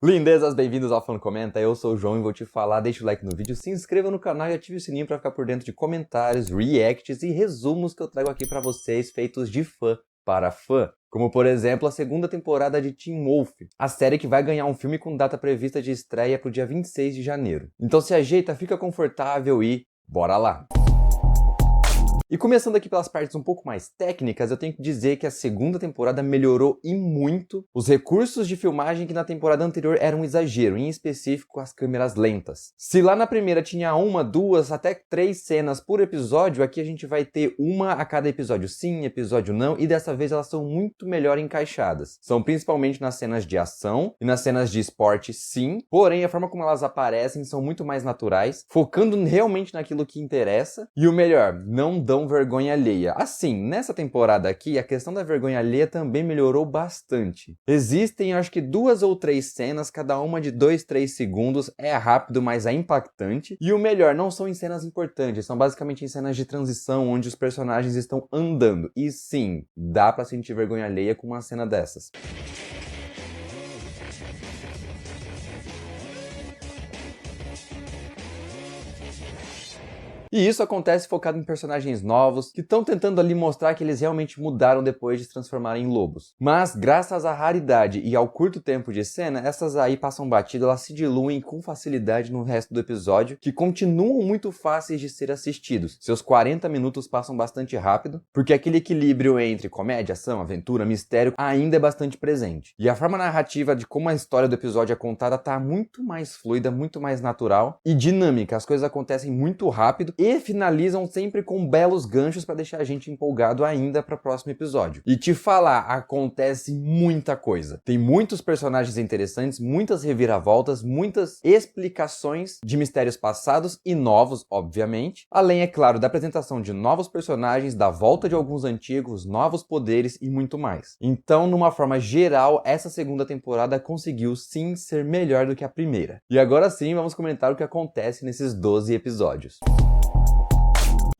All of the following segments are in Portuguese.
Lindezas, bem-vindos ao Falando Comenta, eu sou o João e vou te falar, deixa o like no vídeo, se inscreva no canal e ative o sininho para ficar por dentro de comentários, reacts e resumos que eu trago aqui para vocês, feitos de fã para fã. Como, por exemplo, a segunda temporada de Teen Wolf, a série que vai ganhar um filme com data prevista de estreia para o dia 26 de janeiro. Então se ajeita, fica confortável e bora lá! E começando aqui pelas partes um pouco mais técnicas, eu tenho que dizer que a segunda temporada melhorou e muito os recursos de filmagem que na temporada anterior eram um exagero, em específico as câmeras lentas. Se lá na primeira tinha uma, duas, até 3 cenas por episódio, aqui a gente vai ter uma a cada episódio sim, episódio não, e dessa vez elas são muito melhor encaixadas. São principalmente nas cenas de ação e nas cenas de esporte sim, porém a forma como elas aparecem são muito mais naturais, focando realmente naquilo que interessa, e o melhor, não dão vergonha alheia. Assim, nessa temporada aqui, a questão da vergonha alheia também melhorou bastante. Existem, acho que 2 ou 3 cenas, cada uma de 2, 3 segundos, é rápido, mas é impactante. E o melhor, não são em cenas importantes, são basicamente em cenas de transição, onde os personagens estão andando. E sim, dá pra sentir vergonha alheia com uma cena dessas. E isso acontece focado em personagens novos, que estão tentando ali mostrar que eles realmente mudaram depois de se transformarem em lobos. Mas, graças à raridade e ao curto tempo de cena, essas aí passam batido, elas se diluem com facilidade no resto do episódio, que continuam muito fáceis de ser assistidos. Seus 40 minutos passam bastante rápido, porque aquele equilíbrio entre comédia, ação, aventura, mistério ainda é bastante presente. E a forma narrativa de como a história do episódio é contada tá muito mais fluida, muito mais natural e dinâmica. As coisas acontecem muito rápido e finalizam sempre com belos ganchos para deixar a gente empolgado ainda para o próximo episódio. E te falar, acontece muita coisa. Tem muitos personagens interessantes, muitas reviravoltas, muitas explicações de mistérios passados e novos, obviamente. Além, é claro, da apresentação de novos personagens, da volta de alguns antigos, novos poderes e muito mais. Então, numa forma geral, essa segunda temporada conseguiu sim ser melhor do que a primeira. E agora sim, vamos comentar o que acontece nesses 12 episódios.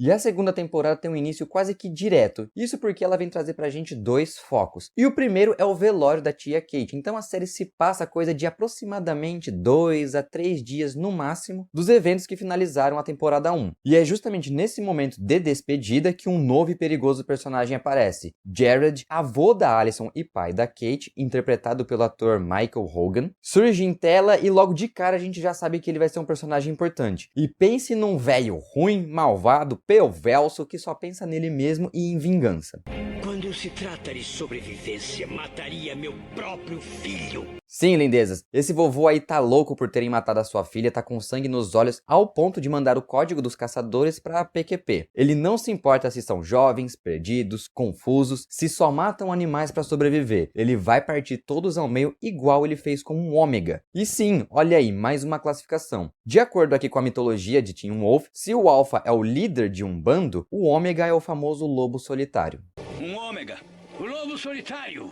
E a segunda temporada tem um início quase que direto, isso porque ela vem trazer pra gente 2 focos. E o primeiro é o velório da tia Kate, então a série se passa coisa de aproximadamente 2 a 3 dias no máximo dos eventos que finalizaram a temporada 1. E é justamente nesse momento de despedida que um novo e perigoso personagem aparece. Jared, avô da Allison e pai da Kate, interpretado pelo ator Michael Hogan, surge em tela e logo de cara a gente já sabe que ele vai ser um personagem importante. E pense num velho ruim, malvado, perverso que só pensa nele mesmo e em vingança. Quando se trata de sobrevivência, mataria meu próprio filho. Sim, lindezas, esse vovô aí tá louco por terem matado a sua filha, tá com sangue nos olhos ao ponto de mandar o código dos caçadores pra PQP. Ele não se importa se são jovens, perdidos, confusos, se só matam animais pra sobreviver. Ele vai partir todos ao meio igual ele fez com um ômega. E sim, olha aí, mais uma classificação. De acordo aqui com a mitologia de Teen Wolf, se o alfa é o líder de um bando, o ômega é o famoso lobo solitário. Um ômega, o lobo solitário.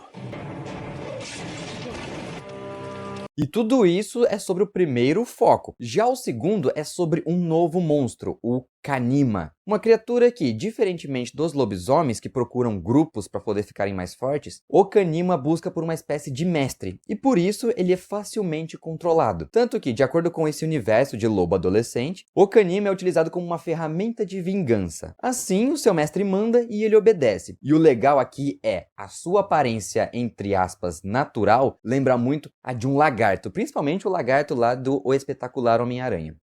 E tudo isso é sobre o primeiro foco. Já o segundo é sobre um novo monstro, o Kanima. Uma criatura que, diferentemente dos lobisomens que procuram grupos para poder ficarem mais fortes, o Kanima busca por uma espécie de mestre, e por isso ele é facilmente controlado. Tanto que, de acordo com esse universo de lobo adolescente, o Kanima é utilizado como uma ferramenta de vingança. Assim, o seu mestre manda e ele obedece. E o legal aqui é, a sua aparência, entre aspas, natural, lembra muito a de um lagarto, principalmente o lagarto lá do O Espetacular Homem-Aranha.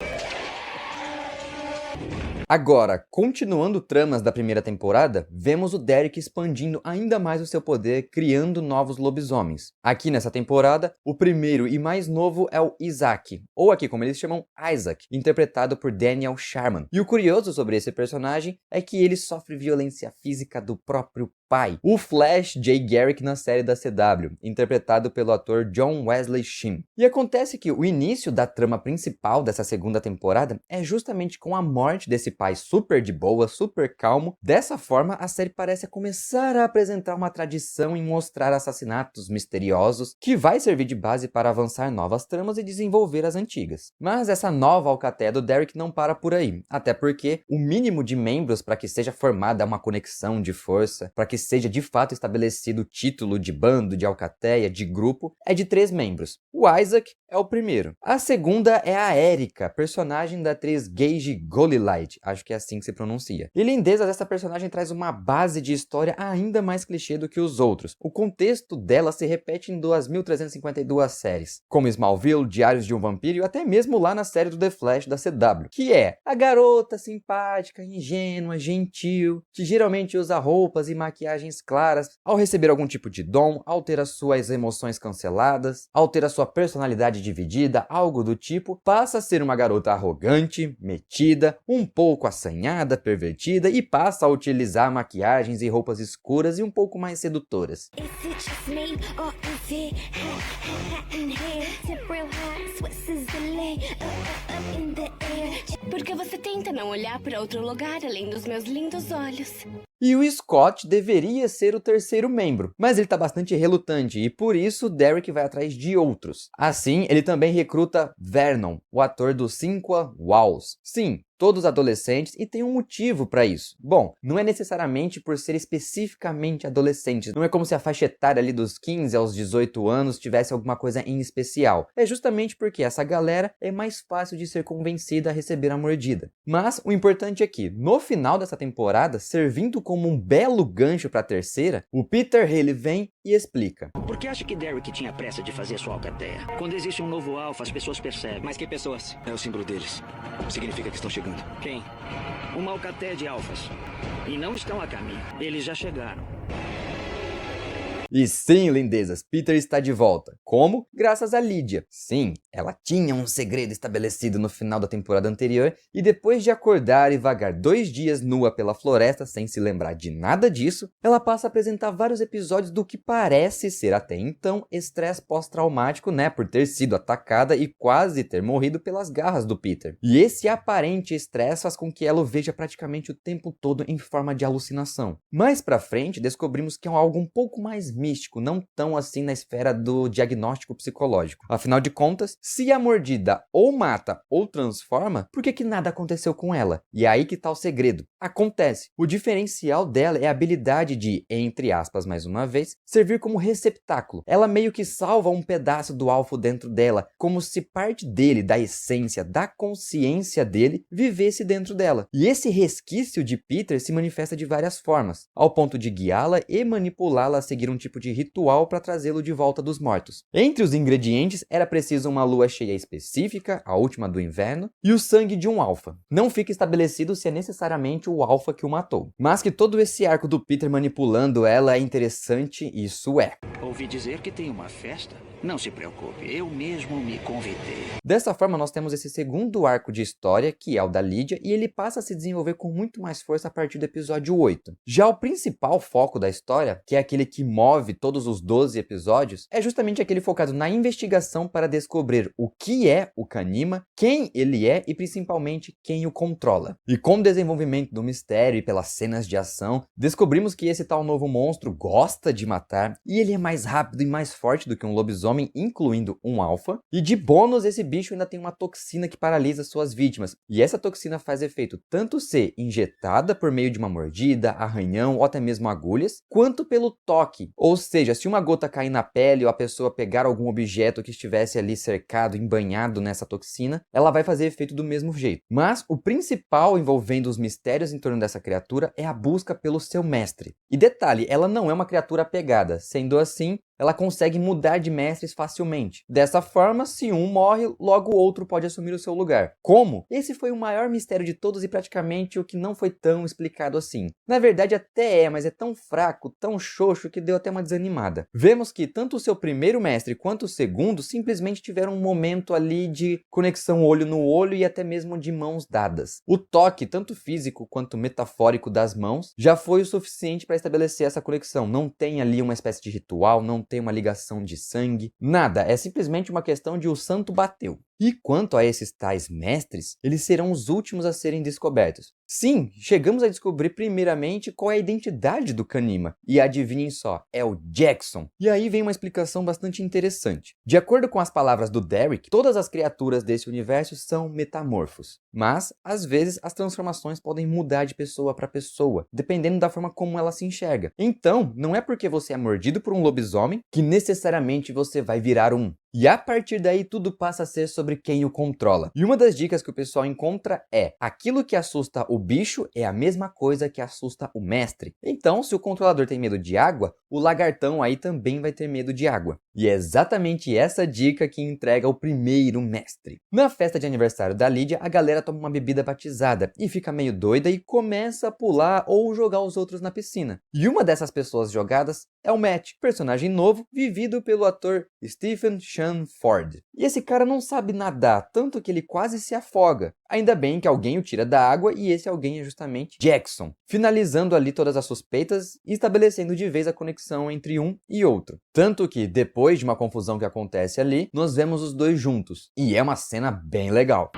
Agora, continuando tramas da primeira temporada, vemos o Derek expandindo ainda mais o seu poder, criando novos lobisomens. Aqui nessa temporada, o primeiro e mais novo é o Isaac, ou aqui como eles chamam, Isaac, interpretado por Daniel Sharman. E o curioso sobre esse personagem é que ele sofre violência física do próprio pai, o Flash Jay Garrick na série da CW, interpretado pelo ator John Wesley Shipp. E acontece que o início da trama principal dessa segunda temporada é justamente com a morte desse pai super de boa, super calmo. Dessa forma, a série parece começar a apresentar uma tradição em mostrar assassinatos misteriosos, que vai servir de base para avançar novas tramas e desenvolver as antigas. Mas essa nova alcateia do Derek não para por aí, até porque o mínimo de membros para que seja formada uma conexão de força, para que seja de fato estabelecido o título de bando, de alcateia, de grupo, é de 3 membros. O Isaac é o primeiro. A segunda é a Erika, personagem da atriz Gage Golilide, acho que é assim que se pronuncia. E lindezas, essa personagem traz uma base de história ainda mais clichê do que os outros. O contexto dela se repete em 2.352 séries, como Smallville, Diários de um Vampiro e até mesmo lá na série do The Flash da CW, que é a garota simpática, ingênua, gentil, que geralmente usa roupas e maquiagens claras, ao receber algum tipo de dom, ao ter as suas emoções canceladas, ao ter a sua personalidade dividida, algo do tipo, passa a ser uma garota arrogante, metida, um pouco assanhada, pervertida e passa a utilizar maquiagens e roupas escuras e um pouco mais sedutoras. Porque você tenta não olhar para outro lugar além dos meus lindos olhos. E o Scott deveria ser o terceiro membro, mas ele está bastante relutante e por isso Derek vai atrás de outros. Assim, ele também recruta Vernon, o ator do Cinqua Walls. Sim, todos adolescentes e tem um motivo para isso. Bom, não é necessariamente por ser especificamente adolescentes, não é como se a faixa etária ali dos 15 aos 18 anos tivesse alguma coisa em especial. É justamente porque essa galera é mais fácil de ser convencida a receber a mordida. Mas o importante é que, no final dessa temporada, servindo como um belo gancho para a terceira, o Peter Haley vem e explica. Por que acha que Derek tinha pressa de fazer sua alcateia? Quando existe um novo alfa, as pessoas percebem. Mas que pessoas? É o símbolo deles. Significa que estão chegando. Quem? Uma alcateia de alfas. E não estão a caminho. Eles já chegaram. E sim, lindezas, Peter está de volta. Como? Graças a Lydia. Sim, ela tinha um segredo estabelecido no final da temporada anterior e depois de acordar e vagar 2 dias nua pela floresta sem se lembrar de nada disso, ela passa a apresentar vários episódios do que parece ser até então estresse pós-traumático, né, por ter sido atacada e quase ter morrido pelas garras do Peter. E esse aparente estresse faz com que ela o veja praticamente o tempo todo em forma de alucinação. Mais pra frente, descobrimos que é algo um pouco mais místico, não tão assim na esfera do diagnóstico psicológico. Afinal de contas, se a mordida ou mata ou transforma, por que nada aconteceu com ela? E é aí que tá o segredo. Acontece. O diferencial dela é a habilidade de, entre aspas mais uma vez, servir como receptáculo. Ela meio que salva um pedaço do alvo dentro dela, como se parte dele, da essência, da consciência dele, vivesse dentro dela. E esse resquício de Peter se manifesta de várias formas, ao ponto de guiá-la e manipulá-la a seguir um tipo de ritual para trazê-lo de volta dos mortos. Entre os ingredientes, era preciso uma lua cheia específica, a última do inverno, e o sangue de um alfa. Não fica estabelecido se é necessariamente o alfa que o matou, mas que todo esse arco do Peter manipulando ela é interessante, isso é. Ouvi dizer que tem uma festa? Não se preocupe, eu mesmo me convidei. Dessa forma, nós temos esse segundo arco de história, que é o da Lydia, e ele passa a se desenvolver com muito mais força a partir do episódio 8. Já o principal foco da história, que é aquele que move todos os 12 episódios, é justamente aquele focado na investigação para descobrir o que é o Kanima, quem ele é e principalmente quem o controla. E com o desenvolvimento do mistério e pelas cenas de ação, descobrimos que esse tal novo monstro gosta de matar, e ele é mais rápido e mais forte do que um lobisomem, incluindo um alfa, e de bônus esse bicho ainda tem uma toxina que paralisa suas vítimas, e essa toxina faz efeito tanto ser injetada por meio de uma mordida, arranhão ou até mesmo agulhas, quanto pelo toque, ou seja, se uma gota cair na pele ou a pessoa pegar algum objeto que estivesse ali cercado, embanhado nessa toxina, ela vai fazer efeito do mesmo jeito. Mas o principal envolvendo os mistérios em torno dessa criatura é a busca pelo seu mestre. E detalhe, ela não é uma criatura apegada, sendo assim, ela consegue mudar de mestres facilmente. Dessa forma, se um morre, logo o outro pode assumir o seu lugar. Como? Esse foi o maior mistério de todos e praticamente o que não foi tão explicado assim. Na verdade até é, mas é tão fraco, tão xoxo que deu até uma desanimada. Vemos que tanto o seu primeiro mestre quanto o segundo simplesmente tiveram um momento ali de conexão olho no olho e até mesmo de mãos dadas. O toque, tanto físico quanto metafórico das mãos, já foi o suficiente para estabelecer essa conexão. Não tem ali uma espécie de ritual, não tem uma ligação de sangue, nada, é simplesmente uma questão de o santo bateu. E quanto a esses tais mestres, eles serão os últimos a serem descobertos. Sim, chegamos a descobrir primeiramente qual é a identidade do Kanima. E adivinhem só, é o Jackson. E aí vem uma explicação bastante interessante. De acordo com as palavras do Derek, todas as criaturas desse universo são metamorfos. Mas, às vezes, as transformações podem mudar de pessoa para pessoa, dependendo da forma como ela se enxerga. Então, não é porque você é mordido por um lobisomem que necessariamente você vai virar um. E a partir daí tudo passa a ser sobre quem o controla. E uma das dicas que o pessoal encontra é: aquilo que assusta o bicho é a mesma coisa que assusta o mestre. Então, se o controlador tem medo de água, o lagartão aí também vai ter medo de água. E é exatamente essa dica que entrega o primeiro mestre. Na festa de aniversário da Lydia, a galera toma uma bebida batizada e fica meio doida e começa a pular ou jogar os outros na piscina. E uma dessas pessoas jogadas é o Matt, personagem novo vivido pelo ator Stephen Sean Ford. E esse cara não sabe nadar, tanto que ele quase se afoga. Ainda bem que alguém o tira da água e esse alguém é justamente Jackson, finalizando ali todas as suspeitas e estabelecendo de vez a conexão entre um e outro. Tanto que, depois de uma confusão que acontece ali, nós vemos os dois juntos. E é uma cena bem legal.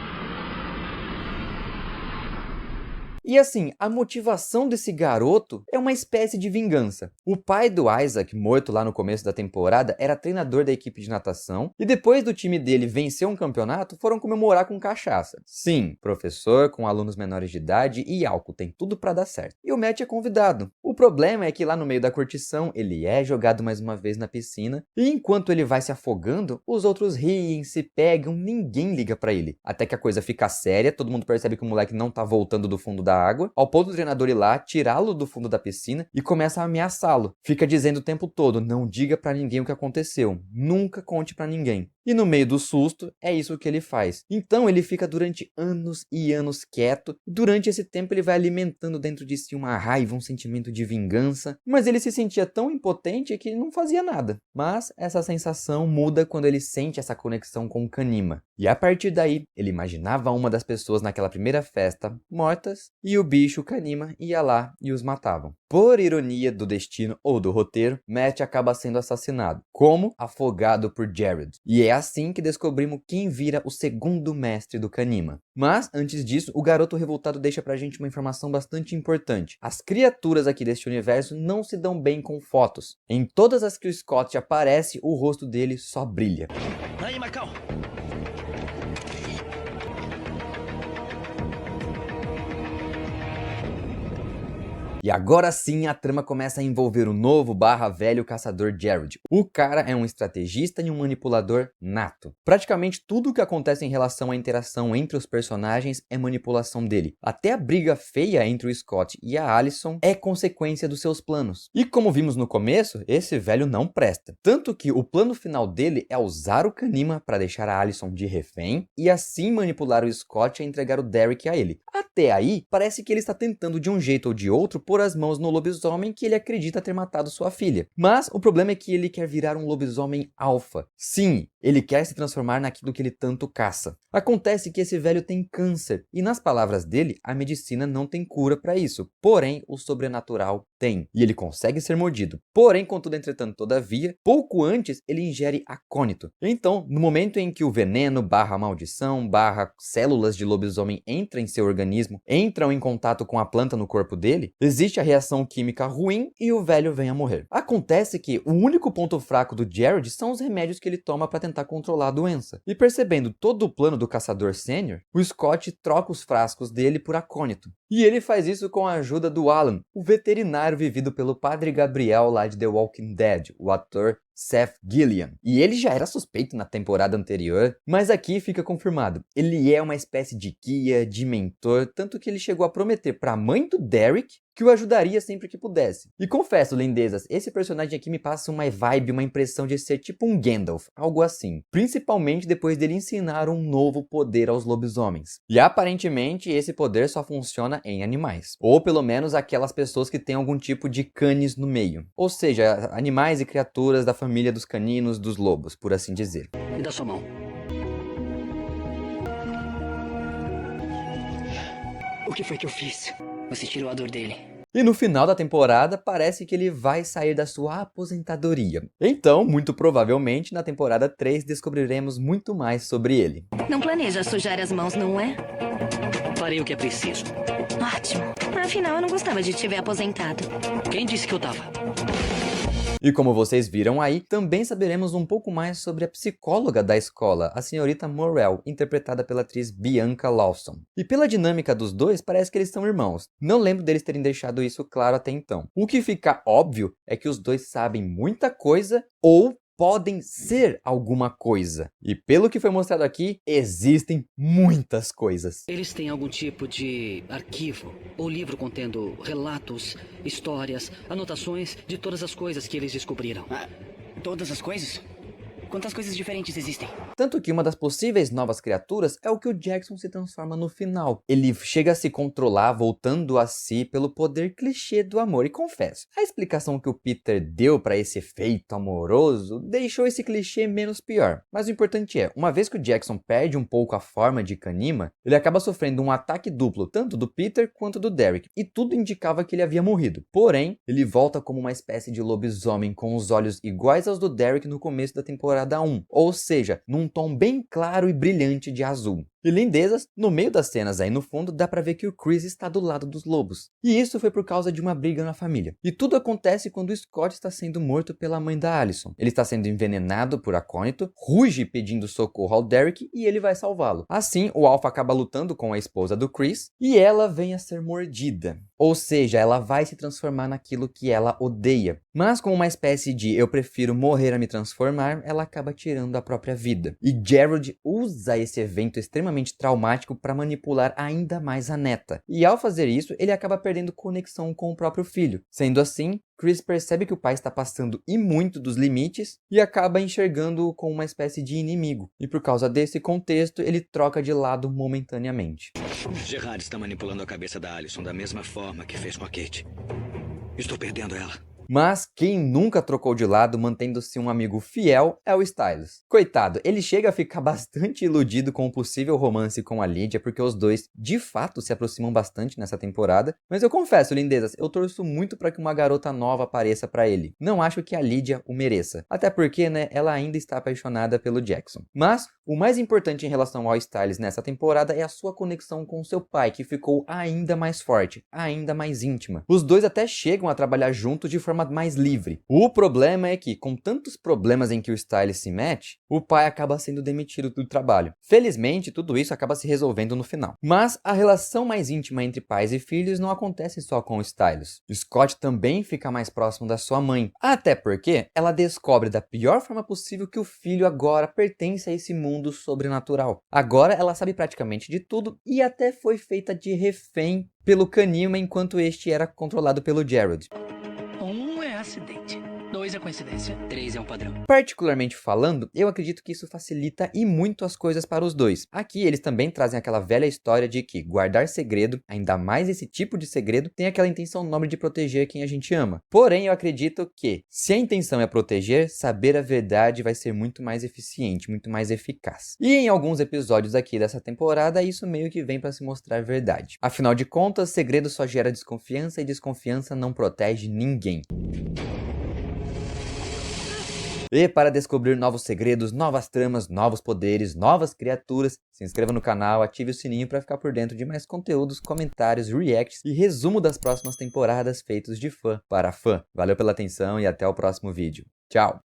E assim, a motivação desse garoto é uma espécie de vingança. O pai do Isaac, morto lá no começo da temporada, era treinador da equipe de natação e depois do time dele vencer um campeonato, foram comemorar com cachaça. Sim, professor com alunos menores de idade e álcool, tem tudo pra dar certo. E o Matt é convidado. O problema é que lá no meio da curtição, ele é jogado mais uma vez na piscina e enquanto ele vai se afogando, os outros riem, se pegam, ninguém liga pra ele. Até que a coisa fica séria, todo mundo percebe que o moleque não tá voltando do fundo da água, ao ponto do treinador ir lá, tirá-lo do fundo da piscina e começa a ameaçá-lo. Fica dizendo o tempo todo: não diga pra ninguém o que aconteceu, nunca conte pra ninguém. E no meio do susto, é isso que ele faz. Então ele fica durante anos e anos quieto, e durante esse tempo ele vai alimentando dentro de si uma raiva, um sentimento de vingança, mas ele se sentia tão impotente que ele não fazia nada. Mas essa sensação muda quando ele sente essa conexão com o Kanima. E a partir daí, ele imaginava uma das pessoas naquela primeira festa mortas, e o bicho Kanima ia lá e os matavam. Por ironia do destino ou do roteiro, Matt acaba sendo assassinado, como afogado por Jared. E é assim que descobrimos quem vira o segundo mestre do Kanima. Mas, antes disso, o garoto revoltado deixa pra gente uma informação bastante importante. As criaturas aqui deste universo não se dão bem com fotos. Em todas as que o Scott aparece, o rosto dele só brilha. Aí, Macau! E agora sim a trama começa a envolver o novo velho caçador Jared. O cara é um estrategista e um manipulador nato. Praticamente tudo o que acontece em relação à interação entre os personagens é manipulação dele. Até a briga feia entre o Scott e a Allison é consequência dos seus planos. E como vimos no começo, esse velho não presta. Tanto que o plano final dele é usar o Kanima para deixar a Allison de refém e assim manipular o Scott a entregar o Derek a ele. Até aí, parece que ele está tentando de um jeito ou de outro pôr as mãos no lobisomem que ele acredita ter matado sua filha. Mas o problema é que ele quer virar um lobisomem alfa. Sim, ele quer se transformar naquilo que ele tanto caça. Acontece que esse velho tem câncer e, nas palavras dele, a medicina não tem cura para isso. Porém, o sobrenatural tem. E ele consegue ser mordido. Porém, contudo, entretanto, todavia, pouco antes ele ingere acônito. Então, no momento em que o veneno maldição células de lobisomem entram em seu organismo, entram em contato com a planta no corpo dele, existe a reação química ruim e o velho vem a morrer. Acontece que o único ponto fraco do Jared são os remédios que ele toma para tentar controlar a doença. E percebendo todo o plano do caçador sênior, o Scott troca os frascos dele por acônito. E ele faz isso com a ajuda do Alan, o veterinário vivido pelo Padre Gabriel lá de The Walking Dead, o ator Seth Gilliam. E ele já era suspeito na temporada anterior, mas aqui fica confirmado. Ele é uma espécie de guia, de mentor, tanto que ele chegou a prometer para a mãe do Derek que o ajudaria sempre que pudesse. E confesso, lindezas, esse personagem aqui me passa uma vibe, uma impressão de ser tipo um Gandalf, algo assim. Principalmente depois dele ensinar um novo poder aos lobisomens. E aparentemente esse poder só funciona em animais. Ou pelo menos aquelas pessoas que têm algum tipo de canis no meio. Ou seja, animais e criaturas da família dos caninos, dos lobos, por assim dizer. Me dá sua mão. O que foi que eu fiz? Você tirou a dor dele. E no final da temporada, parece que ele vai sair da sua aposentadoria. Então, muito provavelmente, na temporada 3, descobriremos muito mais sobre ele. Não planeja sujar as mãos, não é? Farei o que é preciso. Ótimo. Afinal, eu não gostava de te ver aposentado. Quem disse que eu tava? E como vocês viram aí, também saberemos um pouco mais sobre a psicóloga da escola, a senhorita Morrell, interpretada pela atriz Bianca Lawson. E pela dinâmica dos dois, parece que eles são irmãos. Não lembro deles terem deixado isso claro até então. O que fica óbvio é que os dois sabem muita coisa ou podem ser alguma coisa. E pelo que foi mostrado aqui, existem muitas coisas. Eles têm algum tipo de arquivo ou livro contendo relatos, histórias, anotações de todas as coisas que eles descobriram. Todas as coisas? Quantas coisas diferentes existem? Tanto que uma das possíveis novas criaturas é o que o Jackson se transforma no final. Ele chega a se controlar, voltando a si pelo poder clichê do amor. E confesso, a explicação que o Peter deu para esse efeito amoroso deixou esse clichê menos pior. Mas o importante é, uma vez que o Jackson perde um pouco a forma de Kanima, ele acaba sofrendo um ataque duplo, tanto do Peter quanto do Derek. E tudo indicava que ele havia morrido. Porém, ele volta como uma espécie de lobisomem com os olhos iguais aos do Derek no começo da temporada 1, ou seja, num tom bem claro e brilhante de azul. E lindezas, no meio das cenas aí no fundo, dá pra ver que o Chris está do lado dos lobos. E isso foi por causa de uma briga na família. E tudo acontece quando o Scott está sendo morto pela mãe da Allison. Ele está sendo envenenado por acônito, ruge pedindo socorro ao Derek e ele vai salvá-lo. Assim, o Alpha acaba lutando com a esposa do Chris e ela vem a ser mordida. Ou seja, ela vai se transformar naquilo que ela odeia. Mas como uma espécie de eu prefiro morrer a me transformar, ela acaba tirando a própria vida. E Gerald usa esse evento extremamente traumático para manipular ainda mais a neta. E ao fazer isso, ele acaba perdendo conexão com o próprio filho. Sendo assim, Chris percebe que o pai está passando e muito dos limites e acaba enxergando-o como uma espécie de inimigo. E por causa desse contexto, ele troca de lado momentaneamente. Gerard está manipulando a cabeça da Allison da mesma forma que fez com a Kate. Estou perdendo ela. Mas quem nunca trocou de lado mantendo-se um amigo fiel é o Styles. Coitado, ele chega a ficar bastante iludido com o possível romance com a Lydia, porque os dois de fato se aproximam bastante nessa temporada. Mas eu confesso, lindezas, eu torço muito para que uma garota nova apareça para ele. Não acho que a Lydia o mereça. Até porque, né, ela ainda está apaixonada pelo Jackson. Mas o mais importante em relação ao Styles nessa temporada é a sua conexão com seu pai, que ficou ainda mais forte, ainda mais íntima. Os dois até chegam a trabalhar juntos de forma mais livre. O problema é que, com tantos problemas em que o Styles se mete, o pai acaba sendo demitido do trabalho. Felizmente, tudo isso acaba se resolvendo no final. Mas a relação mais íntima entre pais e filhos não acontece só com o Styles. Scott também fica mais próximo da sua mãe, até porque ela descobre da pior forma possível que o filho agora pertence a esse mundo sobrenatural. Agora ela sabe praticamente de tudo e até foi feita de refém pelo Kanima enquanto este era controlado pelo Gerald. 1 é acidente, 2 é coincidência, 3 é um padrão. Particularmente falando, eu acredito que isso facilita e muito as coisas para os dois. Aqui eles também trazem aquela velha história de que guardar segredo, ainda mais esse tipo de segredo, tem aquela intenção nobre de proteger quem a gente ama. Porém, eu acredito que, se a intenção é proteger, saber a verdade vai ser muito mais eficiente, muito mais eficaz. E em alguns episódios aqui dessa temporada, isso meio que vem para se mostrar verdade. Afinal de contas, segredo só gera desconfiança e desconfiança não protege ninguém. E para descobrir novos segredos, novas tramas, novos poderes, novas criaturas, se inscreva no canal, ative o sininho para ficar por dentro de mais conteúdos, comentários, reacts e resumo das próximas temporadas feitos de fã para fã. Valeu pela atenção e até o próximo vídeo. Tchau!